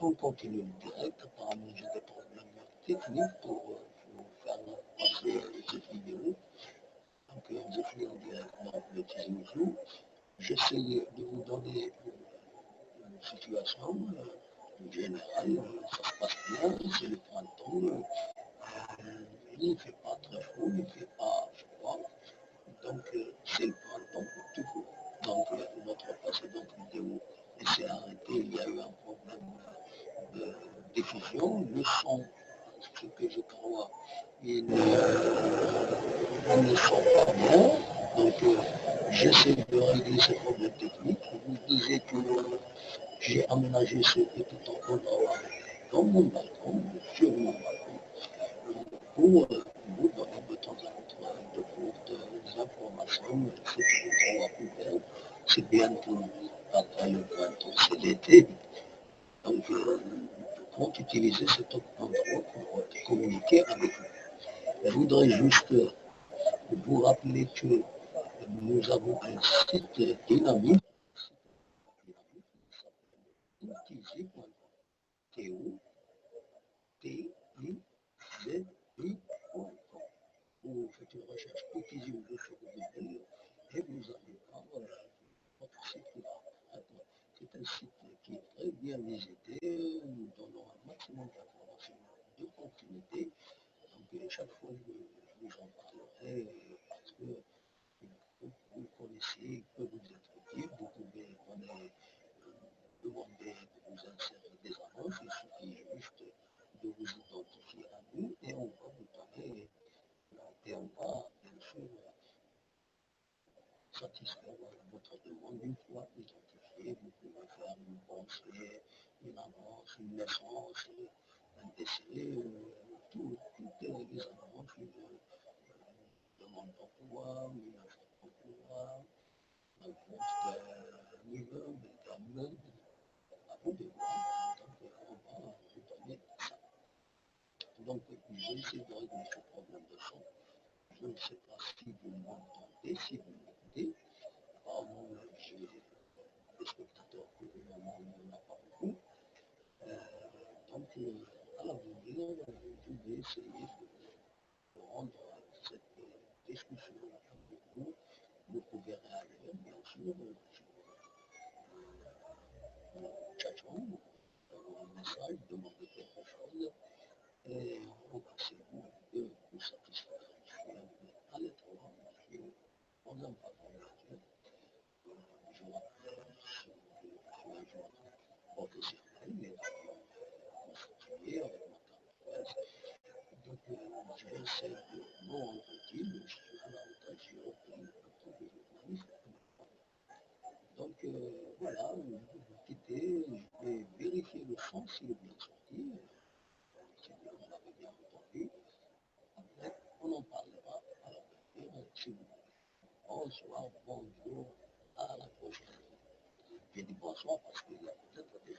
On continue le direct. Apparemment, j'ai des problèmes techniques pour faire passer cette vidéo. Donc, je fais en direct dans le Teasing View. J'essaie de vous donner une situation générale. Ça se passe bien, c'est le printemps. Il ne fait pas très chaud, il ne fait pas froid. Donc, c'est le printemps toujours. Donc, notre précédente vidéo s'est arrêtée. Il y a eu un problème de diffusion. Le son, ce que je crois, il ne sent pas bien. Donc, j'essaie de régler ce problème technique. Vous disiez que j'ai aménagé ce petit endroit dans mon balcon, sur mon balcon, pour vous donner de temps en temps de courtes informations. C'est endroit ouvert. C'est bientôt après le printemps, c'est l'été. Donc, je compte utiliser cet endroit pour communiquer avec vous. Je voudrais juste vous rappeler que nous avons un site dynamique, Tizi.com, T-O-T-I-Z-I.com. Vous faites une recherche pour Tizi ou sur Google et vous allez voir votre site qui va apparaître. C'est un site qui est très bien visité. Nous donnons un maximum d'informations de continuité. Donc, chaque fois, je vous en parlerai parce que vous connaissez, que vous êtes utile, vous pouvez demander de vous insérer des annonces, il suffit juste de vous identifier à nous et on va vous donner, et on va bien sûr satisfaire votre demande. Une fois identifié, vous pouvez faire une pensée, une annonce, une naissance, un décès, toutes les annonces, une demande d'emploi, une offre d'emploi, un compte d'un immeuble, d'un meuble, avant de voir, donc on va vous donner ça. Donc j'ai essayé de régler ce problème de son. Je ne sais pas si vous m'entendez, si vous m'écoutez. Apparemment, j'ai des spectateurs que normalement on n'a pas beaucoup. Donc à l'avenir, je vais essayer de rendre cette discussion avec vous. Vous pouvez réagir, bien sûr, sur chatroom, un message, demander quelque chose. Et remerciez-vous de vous satisfaire. Je suis à l'étroit, je suis dans un patron actuel. Je rappelle, je suis un joueur professionnel, mais constitué avec ma carte presse. Donc, j'essaie de me rendre utile, je suis à la retraite, j'ai repris en tant que journaliste. Donc, voilà, je vais vous quitter, je vais vérifier le son s'il est bien sorti. Si vous l'avez bien entendu, après, on en parlera à l'avenir, si vous voulez. Bonsoir, bonjour, à la prochaine. J'ai dit bonsoir parce qu'il y a peut-être des